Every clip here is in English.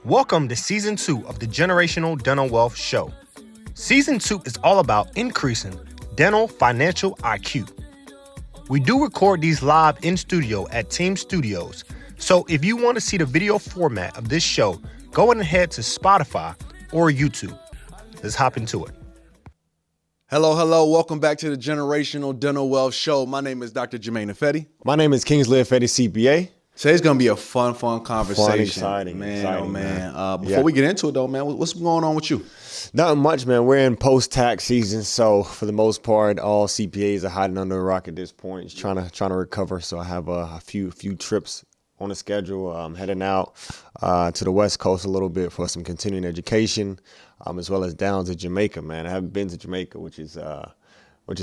Welcome to Season 2 of the Generational Dental Wealth Show. Season 2 is all about increasing dental financial IQ. We do record these live in studio at Team Studios, so if you want to see the video format of this show, go ahead to Spotify or YouTube. Let's hop into it. Hello. Welcome back to the Generational Dental Wealth Show. My name is Dr. Jermaine Affetti. My name is Kingsley Affetti, CPA. Today's going to be a fun conversation. Exciting. Before we get into it, though, man, what's going on with you? Nothing much, man. We're in post-tax season, so for the most part, all CPAs are hiding under a rock at this point, just trying to recover. So I have a few trips on the schedule. I'm heading out to the West Coast a little bit for some continuing education, as well as down to Jamaica, man. I haven't been to Jamaica, which is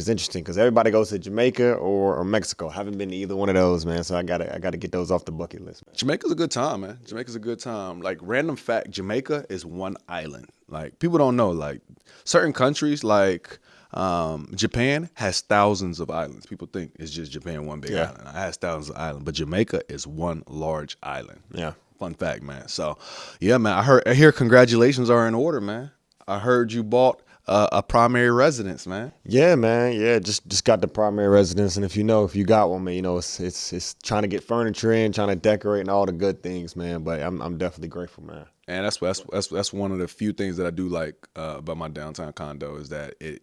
interesting because everybody goes to Jamaica or Mexico. Haven't been to either one of those, man. So I gotta get those off the bucket list, man. Jamaica's a good time, man. Jamaica's a good time. Like, random fact, Jamaica is one island. Like, people don't know, like, certain countries like Japan has thousands of islands. People think it's just Japan, one big island. It has thousands of islands, but Jamaica is one large island. Yeah. Fun fact, man. So, yeah, man, I hear congratulations are in order, man. I heard you bought a primary residence, man. Yeah, man. Yeah, just got the primary residence, and if you got one, man, it's trying to get furniture in, trying to decorate, and all the good things, man. But I'm definitely grateful, man. And that's one of the few things that I do like about my downtown condo is that it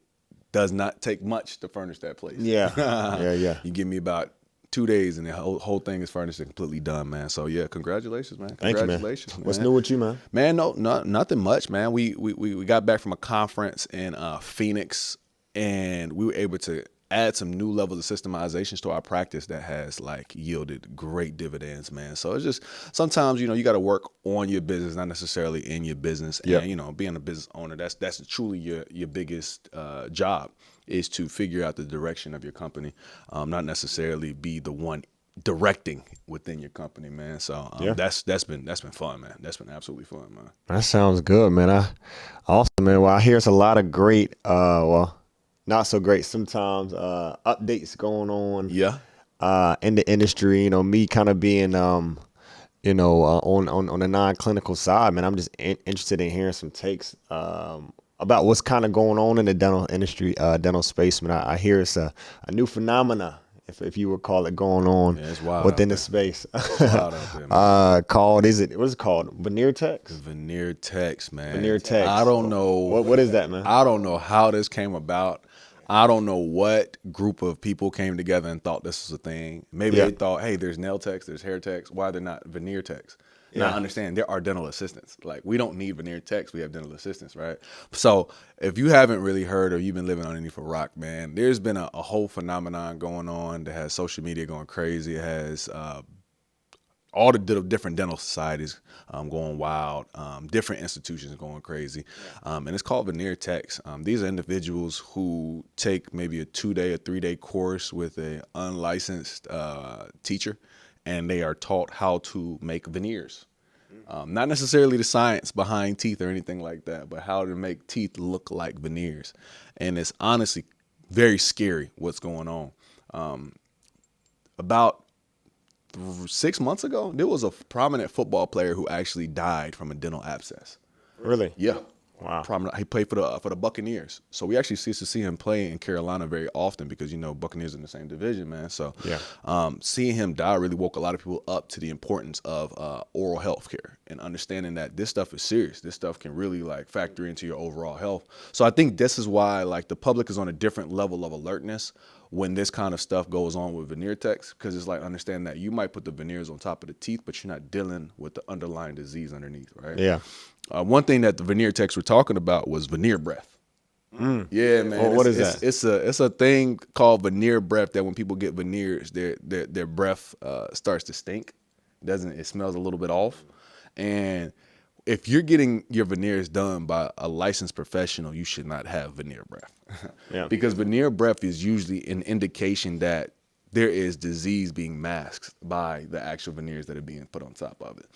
does not take much to furnish that place. Yeah, yeah. You give me about 2 days, and the whole thing is furnished and completely done, man. So yeah, congratulations, man. Congratulations, man. What's new with you, man? Man, nothing much, man. We got back from a conference in Phoenix, and we were able to add some new levels of systemizations to our practice that has like yielded great dividends, man. So it's just sometimes you got to work on your business, not necessarily in your business. Yep. And being a business owner, that's truly your biggest job, is to figure out the direction of your company, not necessarily be the one directing within your company, man. So that's been fun, man. That's been absolutely fun, man. That sounds good, man. I hear it's a lot of great, not so great sometimes, updates going on. Yeah. In the industry, me kind of being, on the non-clinical side, man. I'm just interested in hearing some takes, about what's kind of going on in the dental industry, dental space. Man, I hear it's a new phenomena, if you would call it, going on within the space. What is it called? Veneer techs? Veneer techs, man. Veneer techs. I don't know. What is that, man? I don't know how this came about. I don't know what group of people came together and thought this was a thing. Maybe they thought, hey, there's nail techs, there's hair techs. Why are there not veneer techs? Now, I understand there are dental assistants. Like, we don't need veneer techs. We have dental assistants, right? So if you haven't really heard or you've been living underneath a rock, man, there's been a whole phenomenon going on that has social media going crazy. It has all the different dental societies going wild, different institutions going crazy. And it's called veneer techs. These are individuals who take maybe a 2-day or 3-day course with an unlicensed teacher, and they are taught how to make veneers. Not necessarily the science behind teeth or anything like that, but how to make teeth look like veneers. And it's honestly very scary what's going on. About 6 months ago, there was a prominent football player who actually died from a dental abscess. Really? Yeah. Wow. Prominent. He played for the Buccaneers. So we actually used to see him play in Carolina very often because, Buccaneers in the same division, man. So seeing him die really woke a lot of people up to the importance of oral health care and understanding that this stuff is serious. This stuff can really factor into your overall health. So I think this is why the public is on a different level of alertness when this kind of stuff goes on with veneer techs, because it's understand that you might put the veneers on top of the teeth, but you're not dealing with the underlying disease underneath, right? Yeah. One thing that the veneer techs were talking about was veneer breath. Yeah, man. Well, what is that? It's a thing called veneer breath that when people get veneers, their breath starts to stink. It smells a little bit off. And if you're getting your veneers done by a licensed professional, you should not have veneer breath. Yeah. Because veneer breath is usually an indication that there is disease being masked by the actual veneers that are being put on top of it.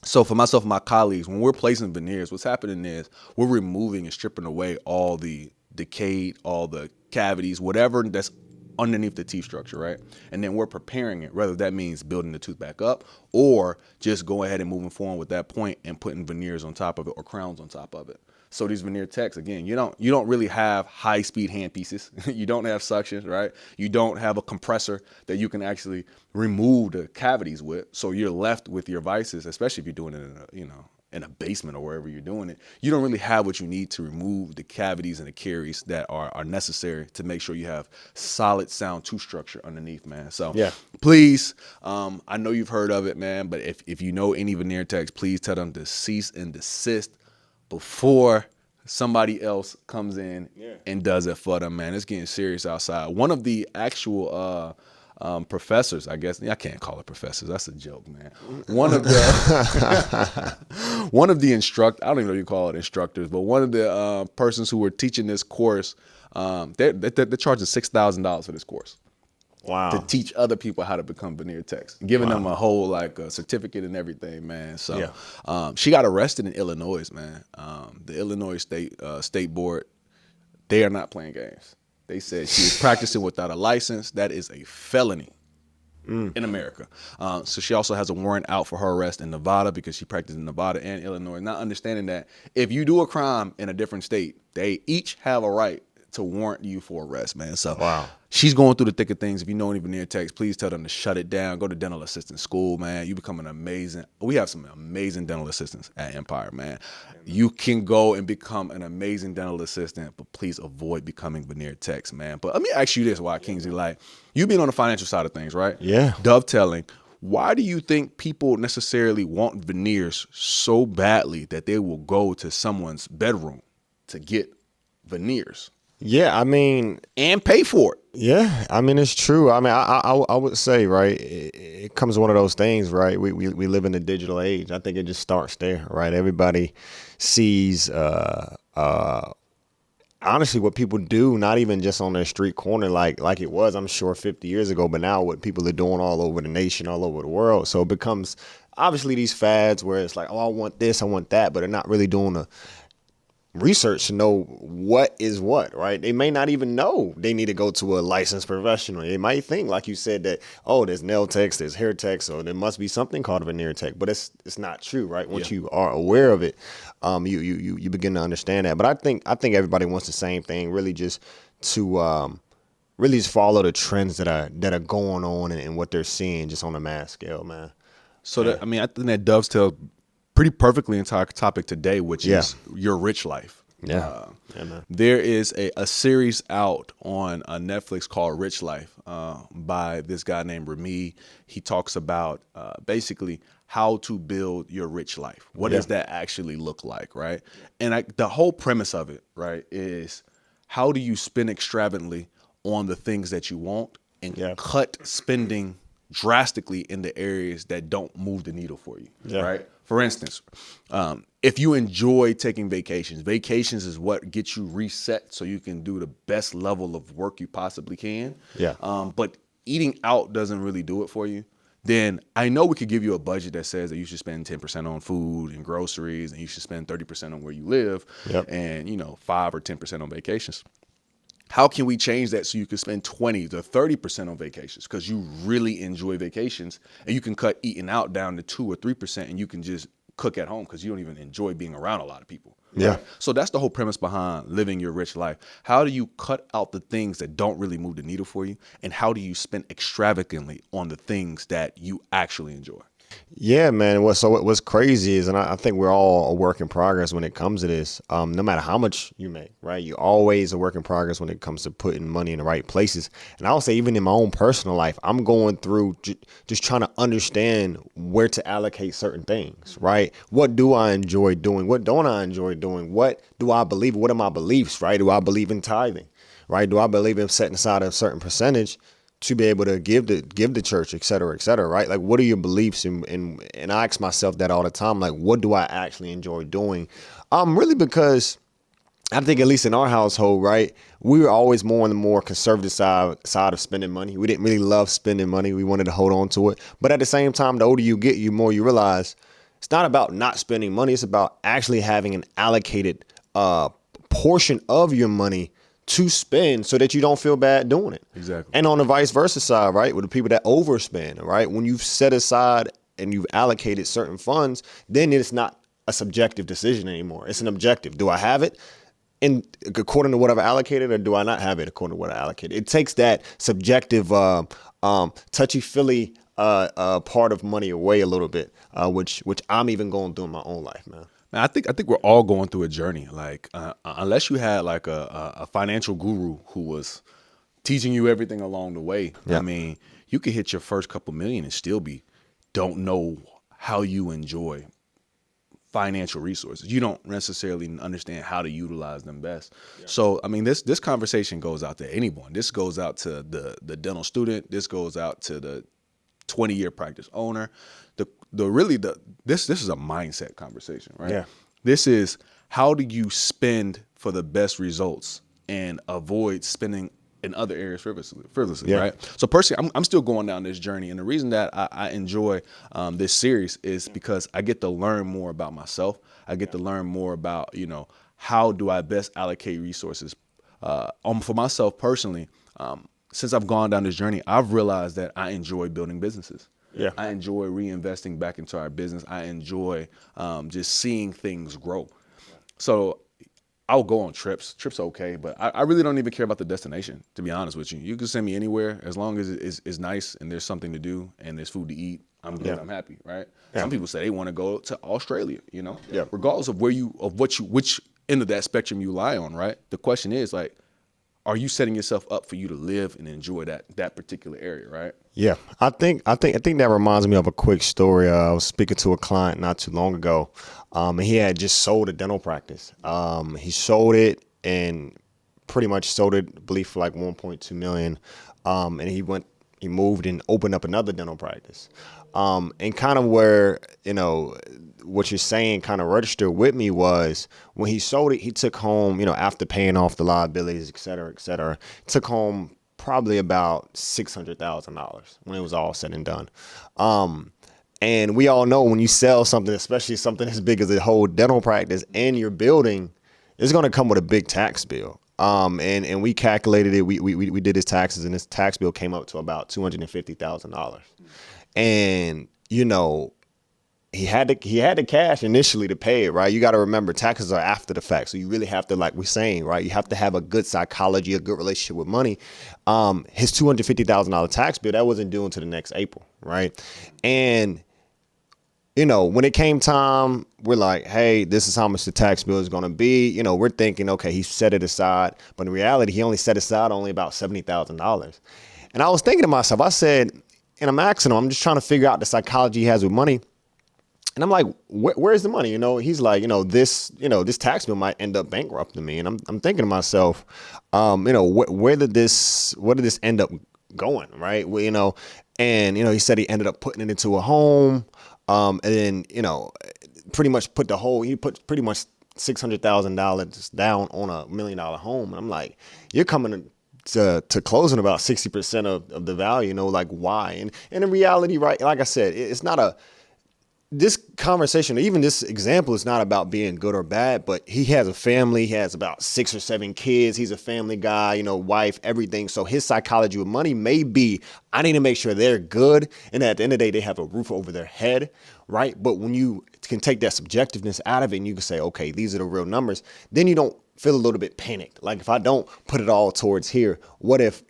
So for myself and my colleagues, when we're placing veneers, what's happening is we're removing and stripping away all the decayed, all the cavities, whatever that's underneath the teeth structure, right? And then we're preparing it, whether that means building the tooth back up or just go ahead and moving forward with that point and putting veneers on top of it or crowns on top of it. So these veneer techs, again, you don't really have high speed hand pieces. You don't have suction, right? You don't have a compressor that you can actually remove the cavities with. So you're left with your vices, especially if you're doing it in a basement or wherever you're doing it. You don't really have what you need to remove the cavities and the caries that are necessary to make sure you have solid sound tooth structure underneath, man. So please, I know you've heard of it, man, but if you know any veneer techs, please tell them to cease and desist before somebody else comes in and does it for them, man. It's getting serious outside. One of the actual professors, I guess, I can't call it professors. That's a joke, man. One of the instructors, I don't even know if you call it instructors, but one of the persons who were teaching this course, they're charging $6,000 for this course. Wow. To teach other people how to become veneer techs, giving them a whole certificate and everything, man. So she got arrested in Illinois, man. The Illinois state board, they are not playing games. They said she was practicing without a license. That is a felony in America. So she also has a warrant out for her arrest in Nevada because she practiced in Nevada and Illinois. Not understanding that if you do a crime in a different state, they each have a right to warrant you for arrest, man. So she's going through the thick of things. If you know any veneer techs, please tell them to shut it down. Go to dental assistant school, man. You become we have some amazing dental assistants at Empire, man. You can go and become an amazing dental assistant, but please avoid becoming veneer techs, man. But let me ask you this, why Kingsley, like, you being on the financial side of things, right? Yeah. Dovetailing. Why do you think people necessarily want veneers so badly that they will go to someone's bedroom to get veneers? Yeah, I mean, and pay for it. Yeah, I mean, it's true. I mean, I would say, right, it comes to one of those things, right? We live in the digital age. I think it just starts there, right? Everybody sees, honestly, what people do, not even just on their street corner, like it was, I'm sure, 50 years ago, but now what people are doing all over the nation, all over the world. So it becomes, obviously, these fads where it's like, oh, I want this, I want that, but they're not really doing the research to know what is what, right? They may not even know they need to go to a licensed professional. They might think, like you said, that, oh, there's nail techs, there's hair techs, or there must be something called a veneer tech, but it's not true, right? Once you are aware of it, you begin to understand that. But I think everybody wants the same thing, really just to really just follow the trends that are going on and what they're seeing just on a mass scale, man. So I think that dovetails pretty perfectly into our topic today, which is your rich life. Yeah. There is a series out on Netflix called Rich Life by this guy named Remy. He talks about basically how to build your rich life. What does that actually look like, right? And the whole premise of it, right, is how do you spend extravagantly on the things that you want and cut spending drastically in the areas that don't move the needle for you, right? For instance, if you enjoy taking vacations is what gets you reset so you can do the best level of work you possibly can. But eating out doesn't really do it for you. Then I know we could give you a budget that says that you should spend 10% on food and groceries and you should spend 30% on where you live and, 5 or 10% on vacations. How can we change that so you can spend 20 to 30% on vacations because you really enjoy vacations, and you can cut eating out down to 2 or 3% and you can just cook at home because you don't even enjoy being around a lot of people. Right? So that's the whole premise behind living your rich life. How do you cut out the things that don't really move the needle for you, and how do you spend extravagantly on the things that you actually enjoy? Yeah, man. What's crazy is, and I think we're all a work in progress when it comes to this. No matter how much you make, right? You're always a work in progress when it comes to putting money in the right places. And I'll say, even in my own personal life, I'm going through just trying to understand where to allocate certain things, right? What do I enjoy doing? What don't I enjoy doing? What do I believe? What are my beliefs, right? Do I believe in tithing, right? Do I believe in setting aside a certain percentage to be able to give the church, et cetera, right? Like, what are your beliefs? And I ask myself that all the time, like, what do I actually enjoy doing? Really, because I think, at least in our household, right, we were always more on the more conservative side of spending money. We didn't really love spending money. We wanted to hold on to it. But at the same time, the older you get, the more you realize it's not about not spending money. It's about actually having an allocated portion of your money to spend so that you don't feel bad doing it. Exactly. And on the vice versa side, right, with the people that overspend, right, when you've set aside and you've allocated certain funds, then it's not a subjective decision anymore. It's an objective. Do I have it according to what I've allocated, or do I not have it according to what I allocated? It takes that subjective, touchy-feely part of money away a little bit, which I'm even going through in my own life, man. Man, I think we're all going through a journey. Like, unless you had like a financial guru who was teaching you everything along the way. Yeah. I mean, you could hit your first couple million and still don't know how you enjoy financial resources. You don't necessarily understand how to utilize them best. Yeah. So, I mean, this conversation goes out to anyone. This goes out to the dental student. This goes out to the 20-year practice owner. This is a mindset conversation, right? Yeah. This is, how do you spend for the best results and avoid spending in other areas frivolously, yeah. Right? So personally, I'm still going down this journey, and the reason that I enjoy this series is because I get to learn more about myself. I get to learn more about, how do I best allocate resources. For myself personally, since I've gone down this journey, I've realized that I enjoy building businesses. Yeah. I enjoy reinvesting back into our business. I enjoy just seeing things grow. So I'll go on trips. Trips okay, but I really don't even care about the destination, to be honest with you. You can send me anywhere as long as it's nice and there's something to do and there's food to eat. I'm good. Yeah. I'm happy, right? Yeah. Some people say they want to go to Australia, Yeah. Regardless of which end of that spectrum you lie on, right? The question is, like, are you setting yourself up for you to live and enjoy that particular area, right? Yeah, I think that reminds me of a quick story. I was speaking to a client not too long ago, and he had just sold a dental practice. He sold it and pretty much sold it, I believe, for like 1.2 million. And he moved and opened up another dental practice. And kind of where, what you're saying kind of registered with me was when he sold it, he took home, after paying off the liabilities, et cetera, took home probably about $600,000 when it was all said and done. And we all know when you sell something, especially something as big as a whole dental practice and you're building, it's going to come with a big tax bill. And we calculated it. We did his taxes, and his tax bill came up to about $250,000. And, he had the cash initially to pay it, right? You got to remember, taxes are after the fact. So you really have to, like we're saying, right? You have to have a good psychology, a good relationship with money. His $250,000 tax bill, that wasn't due until the next April, right? And, when it came time, we're like, hey, this is how much the tax bill is going to be. We're thinking, okay, he set it aside. But in reality, he only set aside only about $70,000. And I was thinking to myself, I said, and I'm asking him, I'm just trying to figure out the psychology he has with money. And I'm like, where's the money? He's like, this tax bill might end up bankrupting me. And I'm thinking to myself, where did this end up going? Right. Well, and, he said he ended up putting it into a home. And then, pretty much he put pretty much $600,000 down on $1 million home. And I'm like, you're coming to closing about 60% of the value, like why? And in reality, right, like I said, it's not this conversation, even this example, is not about being good or bad, but he has a family. He has about 6 or 7 kids. He's a family guy, wife, everything. So his psychology with money may be, I need to make sure they're good. And at the end of the day, they have a roof over their head, right? But when you can take that subjectiveness out of it and you can say, okay, these are the real numbers, then you don't feel a little bit panicked. Like, if I don't put it all towards here, what if,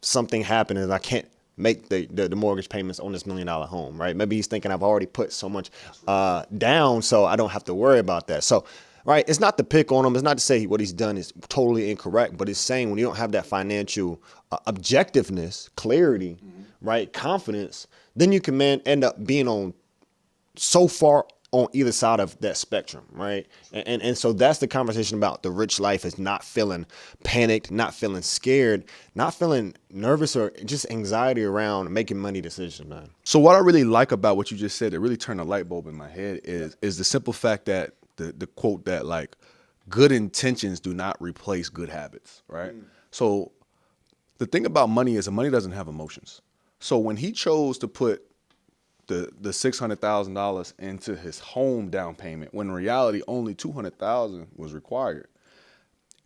something happened and I can't make the mortgage payments on this $1 million home, right? Maybe he's thinking I've already put so much down, so I don't have to worry about that. So, right, it's not to pick on him. It's not to say what he's done is totally incorrect, but it's saying when you don't have that financial objectiveness, clarity, right, confidence, then you can end up being on so far on either side of that spectrum, right? And so that's the conversation about the rich life, is not feeling panicked, not feeling scared, not feeling nervous or just anxiety around making money decisions, man. So what I really like about what you just said, it really turned a light bulb in my head, is the simple fact that the quote that, like, good intentions do not replace good habits, right? So the thing about money is that money doesn't have emotions. So when he chose to put the $600,000 into his home down payment, when in reality only $200,000 was required,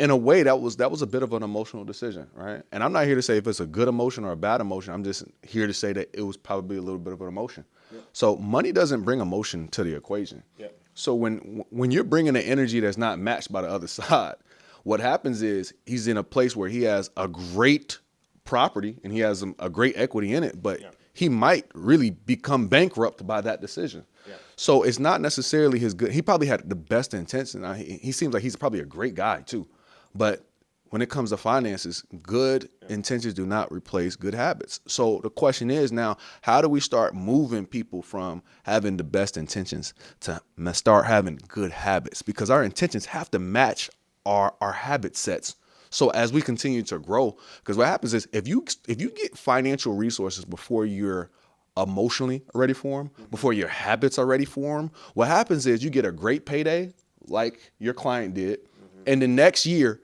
in a way, that was a bit of an emotional decision, right? And I'm not here to say if it's a good emotion or a bad emotion. I'm just here to say that it was probably a little bit of an emotion. Yep. So money doesn't bring emotion to the equation. Yep. So when you're bringing an energy that's not matched by the other side, what happens is he's in a place where he has a great property and he has a great equity in it, but he might really become bankrupt by that decision. Yeah. So it's not necessarily his good. He probably had the best intention. He seems like he's probably a great guy too. But when it comes to finances, good intentions do not replace good habits. So the question is now, how do we start moving people from having the best intentions to start having good habits? Because our intentions have to match our habit sets. So as we continue to grow, because what happens is if you get financial resources before you're emotionally ready for them, before your habits are ready for them, what happens is you get a great payday like your client did, and the next year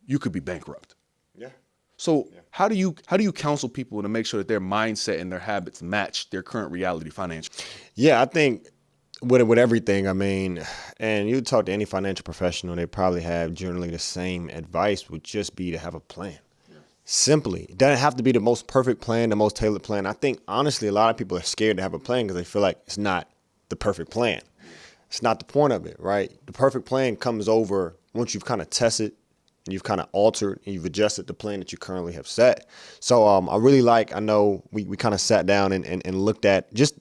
you could be bankrupt. Yeah. So how do you counsel people to make sure that their mindset and their habits match their current reality financially? Yeah, I think with everything, I mean, and you talk to any financial professional, they probably have generally the same advice, would just be to have a plan. Simply. It doesn't have to be the most perfect plan, the most tailored plan. I think, honestly, a lot of people are scared to have a plan because they feel like it's not the perfect plan. It's not the point of it, right? The perfect plan comes over once you've kind of tested and you've kind of altered and you've adjusted the plan that you currently have set. So I know we kind of sat down and looked at just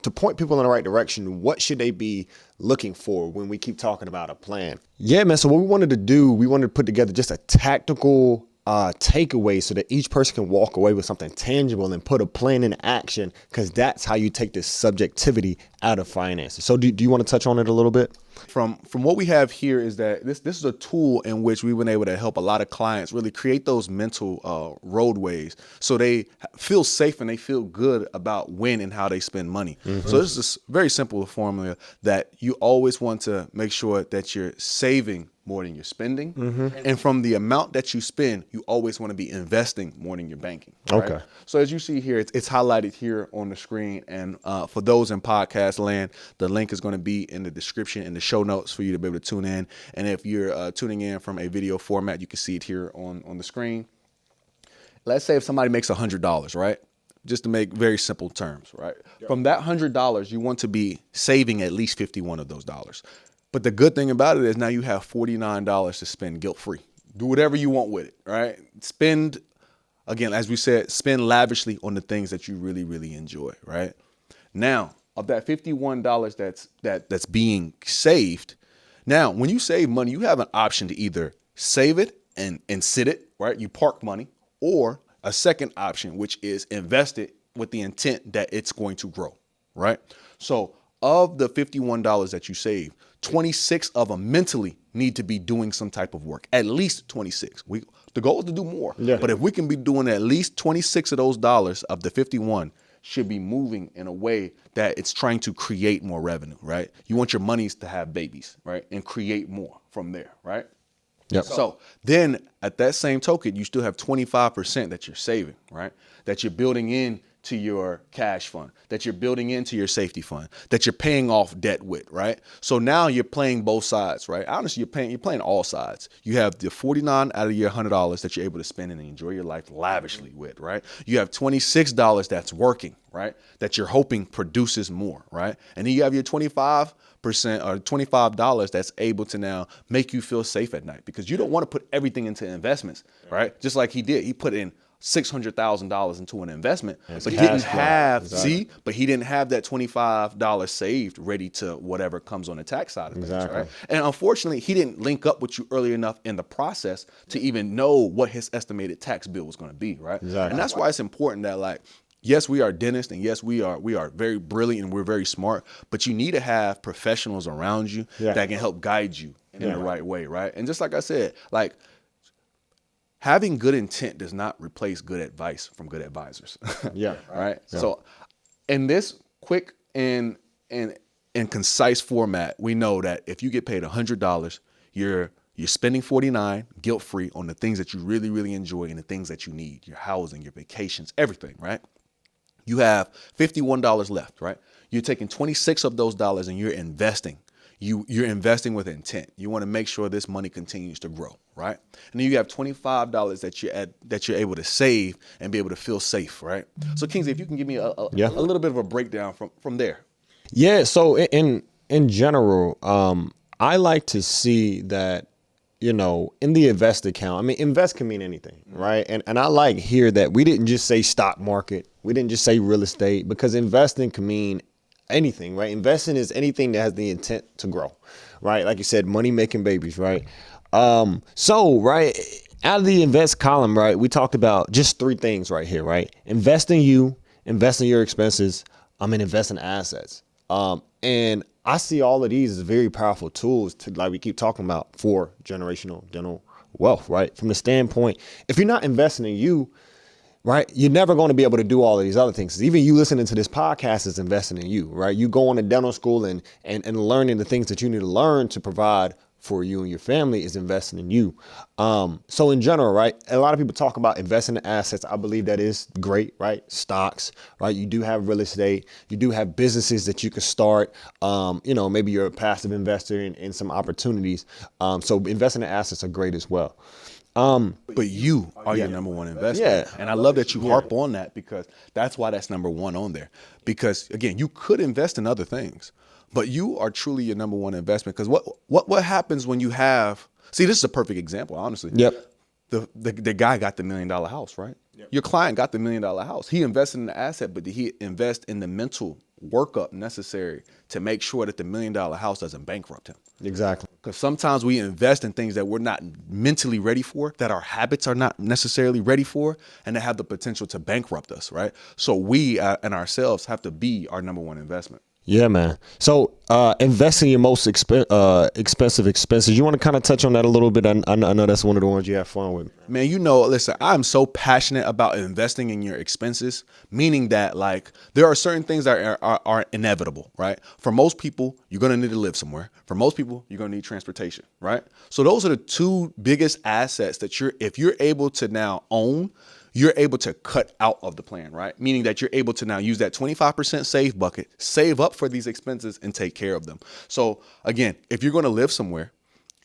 to point people in the right direction. What should they be looking for when we keep talking about a plan? Yeah, man. So what we wanted to do, we wanted to put together just a tactical takeaway so that each person can walk away with something tangible and put a plan in action, because that's how you take this subjectivity out of finances. So do you want to touch on it a little bit? From what we have here is that this is a tool in which we've been able to help a lot of clients really create those mental roadways so they feel safe and they feel good about when and how they spend money. Mm-hmm. So this is a very simple formula that you always want to make sure that you're saving more than you're spending. Mm-hmm. And from the amount that you spend, you always want to be investing more than you're banking. Right? Okay. So as you see here, it's highlighted here on the screen. And for those in podcast land, the link is going to be in the description in the show notes for you to be able to tune in. And if you're tuning in from a video format, you can see it here on the screen. Let's say if somebody makes $100, right? Just to make very simple terms, right? Yep. From that $100, you want to be saving at least 51 of those dollars. But the good thing about it is now you have $49 to spend guilt-free. Do whatever you want with it, right? Spend, again, as we said, spend lavishly on the things that you really, really enjoy, right? Now, of that $51 that's being saved, now, when you save money, you have an option to either save it and sit it, right? You park money, or a second option, which is invest it with the intent that it's going to grow, right? So of the $51 that you save, 26 of them mentally need to be doing some type of work, at least 26. The goal is to do more, but if we can be doing at least 26 of those dollars of the 51 should be moving in a way that it's trying to create more revenue, right? You want your monies to have babies, right? And create more from there, right? Yep. So then at that same token, you still have 25% that you're saving, right? That you're building in to your cash fund, that you're building into your safety fund, that you're paying off debt with, right? So now you're playing both sides, right? Honestly, you're playing all sides. You have the 49 out of your $100 that you're able to spend and enjoy your life lavishly with, right? You have $26 that's working, right? That you're hoping produces more, right? And then you have your 25% or $25 that's able to now make you feel safe at night, because you don't want to put everything into investments, right? Just like he did. He put in $600,000 into an investment, but he didn't have, but he didn't have that $25 saved ready to whatever comes on the tax side of things, right? And unfortunately, he didn't link up with you early enough in the process to even know what his estimated tax bill was going to be, right? Exactly. And that's why it's important that, like, yes, we are dentists, and yes, we are very brilliant and we're very smart, but you need to have professionals around you that can help guide you in the right way, right? And just like I said, like, having good intent does not replace good advice from good advisors. Right? Yeah. So in this quick and concise format, we know that if you get paid $100, you're spending $49 guilt-free on the things that you really, really enjoy and the things that you need, your housing, your vacations, everything, right? You have $51 left, right? You're taking 26 of those dollars and you're investing. You're investing with intent. You want to make sure this money continues to grow, right? And then you have $25 that you're able to save and be able to feel safe, right? So Kingsley, if you can give me a little bit of a breakdown from there. Yeah. So in general, I like to see that, you know, in the invest account, I mean, invest can mean anything, right? And I like here that we didn't just say stock market. We didn't just say real estate, because investing can mean anything, right? Investing is anything that has the intent to grow, right? Like you said, money making babies, right? So, right, out of the invest column, right, we talked about just 3 things right here, right? Invest in you, invest in your expenses, and invest in assets. And I see all of these as very powerful tools to, like we keep talking about, for generational dental wealth, right? From the standpoint, if you're not investing in you, right, you're never going to be able to do all of these other things. Even you listening to this podcast is investing in you, right? You going to dental school and learning the things that you need to learn to provide for you and your family is investing in you. So in general, right, a lot of people talk about investing in assets. I believe that is great, right? Stocks, right? You do have real estate. You do have businesses that you can start. You know, maybe you're a passive investor in some opportunities. So investing in assets are great as well. But you are your number one investment. Yeah. And I love that you harp on that, because that's why that's number one on there. Because again, you could invest in other things, but you are truly your number one investment. Because what happens when you have, see, this is a perfect example, honestly. Yep. The guy got the $1 million house, right? Yep. Your client got the $1 million house. He invested in the asset, but did he invest in the mental workup necessary to make sure that the $1 million house doesn't bankrupt him? Exactly. Because sometimes we invest in things that we're not mentally ready for, that our habits are not necessarily ready for, and that have the potential to bankrupt us, right? So we and ourselves have to be our number one investment. Yeah, man. So invest in your most expensive expenses. You want to kind of touch on that a little bit? I know that's one of the ones you have fun with. Man, you know, listen, I'm so passionate about investing in your expenses, meaning that, like, there are certain things that are inevitable, right? For most people, you're going to need to live somewhere. For most people, you're going to need transportation, right? So those are the 2 biggest assets that if you're able to now own, you're able to cut out of the plan, right? Meaning that you're able to now use that 25% save bucket, save up for these expenses, and take care of them. So again, if you're going to live somewhere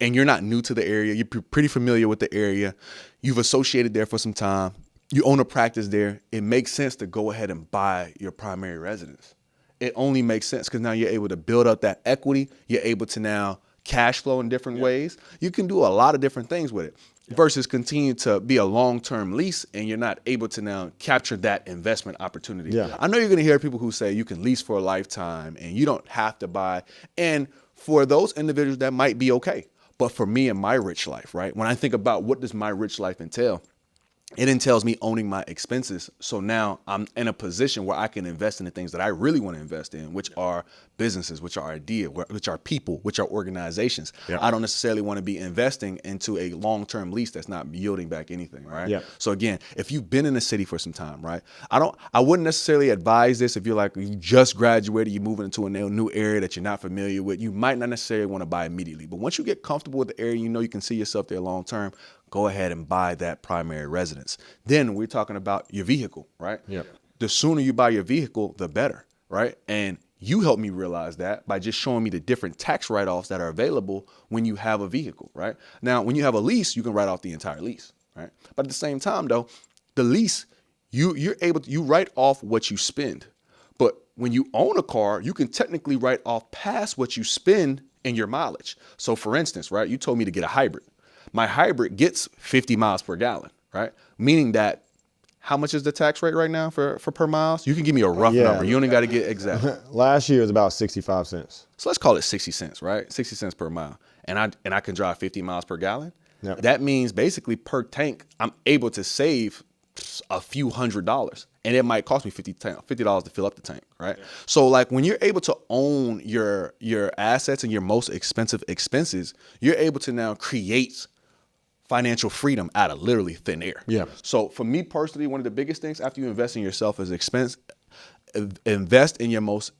and you're not new to the area, you're pretty familiar with the area, you've associated there for some time, you own a practice there, it makes sense to go ahead and buy your primary residence. It only makes sense because now you're able to build up that equity. You're able to now cash flow in different ways. You can do a lot of different things with it. Versus continue to be a long-term lease and you're not able to now capture that investment opportunity. Yeah. I know you're going to hear people who say you can lease for a lifetime and you don't have to buy. And for those individuals, that might be okay. But for me and my rich life, right? When I think about what does my rich life entail, it entails me owning my expenses. So now I'm in a position where I can invest in the things that I really want to invest in, which are businesses, which are ideas, which are people, which are organizations. Yeah. I don't necessarily want to be investing into a long-term lease that's not yielding back anything, right? Yeah. So again, if you've been in the city for some time, right? I wouldn't necessarily advise this if you're like, you just graduated, you're moving into a new area that you're not familiar with. You might not necessarily want to buy immediately, but once you get comfortable with the area, you know you can see yourself there long-term, go ahead and buy that primary residence. Then we're talking about your vehicle, right? Yep. The sooner you buy your vehicle, the better, right? And you helped me realize that by just showing me the different tax write-offs that are available when you have a vehicle, right? Now, when you have a lease, you can write off the entire lease, right? But at the same time, though, the lease, you're able to, you write off what you spend. But when you own a car, you can technically write off past what you spend in your mileage. So for instance, right, you told me to get a hybrid. My hybrid gets 50 miles per gallon, right? Meaning that, how much is the tax rate right now for per miles? You can give me a rough number. You only got to get exact. Last year was about 65 cents. So let's call it 60 cents, right? 60 cents per mile. And I can drive 50 miles per gallon. Yep. That means basically per tank, I'm able to save a few $100s. And it might cost me $50 to fill up the tank, right? Yeah. So like when you're able to own your assets and your most expensive expenses, you're able to now create financial freedom out of literally thin air. Yeah. So for me personally, one of the biggest things after you invest in yourself is invest in your most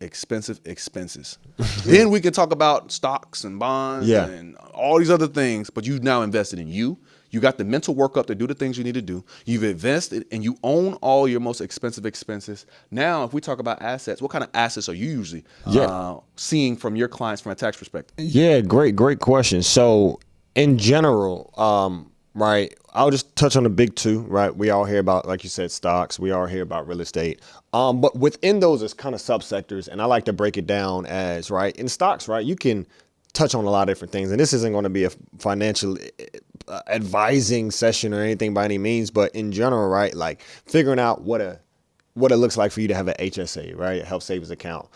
expensive expenses. Then we can talk about stocks and bonds and all these other things, but you've now invested in you. You got the mental workup to do the things you need to do. You've invested and you own all your most expensive expenses. Now, if we talk about assets, what kind of assets are you usually seeing from your clients from a tax perspective? Yeah, great question. So in general, right, I'll just touch on the big two, right? We all hear about, like you said, stocks. We all hear about real estate. But within those, there's kind of subsectors, and I like to break it down as, right, in stocks, right, you can touch on a lot of different things. And this isn't going to be a financial advising session or anything by any means, but in general, right, like figuring out what it looks like for you to have an HSA, right? A health savings account,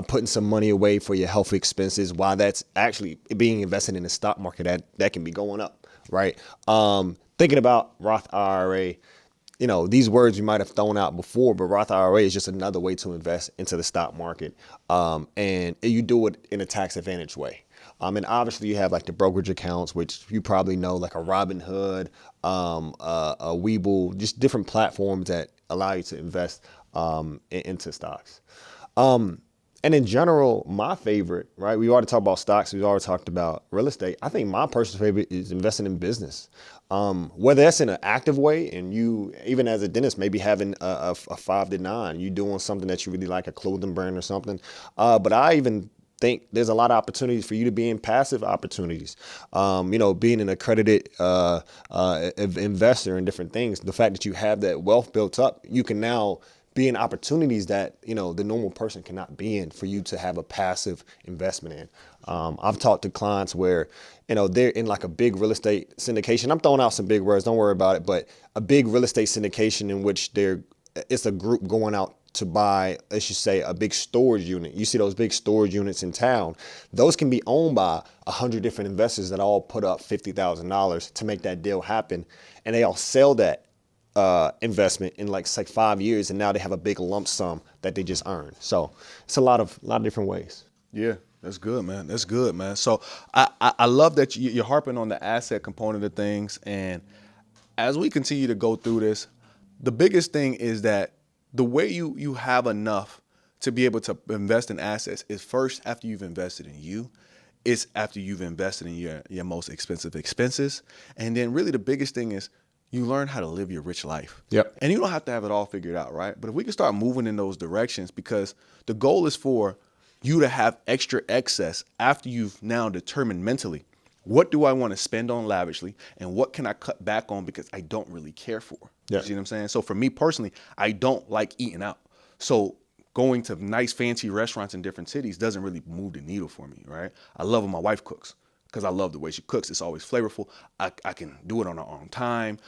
putting some money away for your health expenses while that's actually being invested in the stock market that can be going up, right? Thinking about Roth IRA, these words you might have thrown out before, but Roth IRA is just another way to invest into the stock market. And you do it in a tax advantage way. And obviously you have like the brokerage accounts, which you probably know, like a Robinhood, a Webull, just different platforms that allow you to invest into stocks. And in general, my favorite, right? We already talked about stocks. We've already talked about real estate. I think my personal favorite is investing in business. Whether that's in an active way, and you, even as a dentist, maybe having a 5 to 9, you doing something that you really like, a clothing brand or something. But I even think there's a lot of opportunities for you to be in passive opportunities. Being an accredited investor in different things, the fact that you have that wealth built up, you can now be in opportunities that, the normal person cannot be in for you to have a passive investment in. I've talked to clients where, they're in like a big real estate syndication. I'm throwing out some big words, don't worry about it, but a big real estate syndication in which it's a group going out to buy, let's just say, a big storage unit. You see those big storage units in town. Those can be owned by 100 different investors that all put up $50,000 to make that deal happen. And they all sell that investment in like 5 years, and now they have a big lump sum that they just earned. So it's a lot of different ways. Yeah, that's good, man. That's good, man. So I love that you're harping on the asset component of things. And as we continue to go through this, the biggest thing is that the way you have enough to be able to invest in assets is first after you've invested in you. It's after you've invested in your most expensive expenses. And then really the biggest thing is you learn how to live your rich life. Yep. And you don't have to have it all figured out, right? But if we can start moving in those directions, because the goal is for you to have extra excess after you've now determined mentally, what do I want to spend on lavishly and what can I cut back on because I don't really care for? Yeah. You see what I'm saying? So for me personally, I don't like eating out. So going to nice fancy restaurants in different cities doesn't really move the needle for me, right? I love when my wife cooks, because I love the way she cooks. It's always flavorful. I can do it on our own time.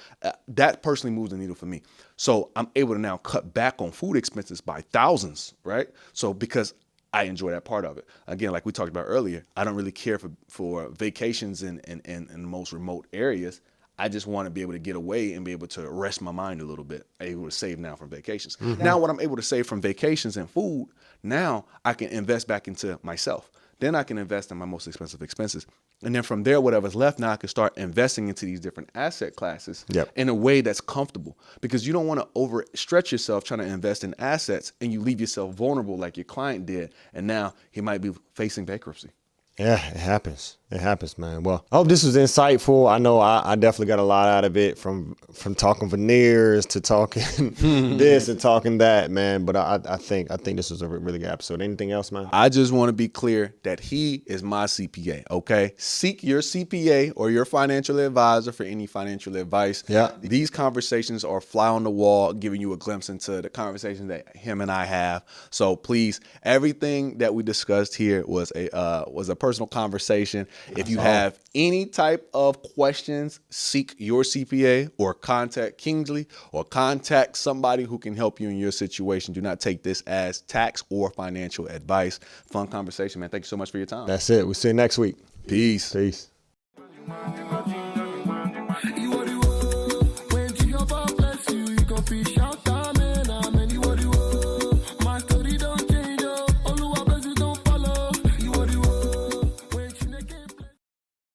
That personally moves the needle for me. So I'm able to now cut back on food expenses by thousands, right? So because I enjoy that part of it. Again, like we talked about earlier, I don't really care for vacations in the most remote areas. I just want to be able to get away and be able to rest my mind a little bit, able to save now from vacations. Mm-hmm. Now, what I'm able to save from vacations and food, now I can invest back into myself. Then I can invest in my most expensive expenses. And then from there, whatever's left, now I can start investing into these different asset classes in a way that's comfortable, because you don't want to overstretch yourself trying to invest in assets and you leave yourself vulnerable like your client did. And now he might be facing bankruptcy. Yeah, it happens. It happens, man. Well, I hope this was insightful. I know I definitely got a lot out of it from talking veneers to talking this and talking that, man. But I think this was a really good episode. Anything else, man? I just want to be clear that he is my CPA, okay? Seek your CPA or your financial advisor for any financial advice. Yeah. These conversations are fly on the wall, giving you a glimpse into the conversations that him and I have. So please, everything that we discussed here was a personal conversation. If you have any type of questions, seek your CPA or contact Kingsley or contact somebody who can help you in your situation. Do not take this as tax or financial advice. Fun conversation, man. Thank you so much for your time. That's it. We'll see you next week. Peace. Peace.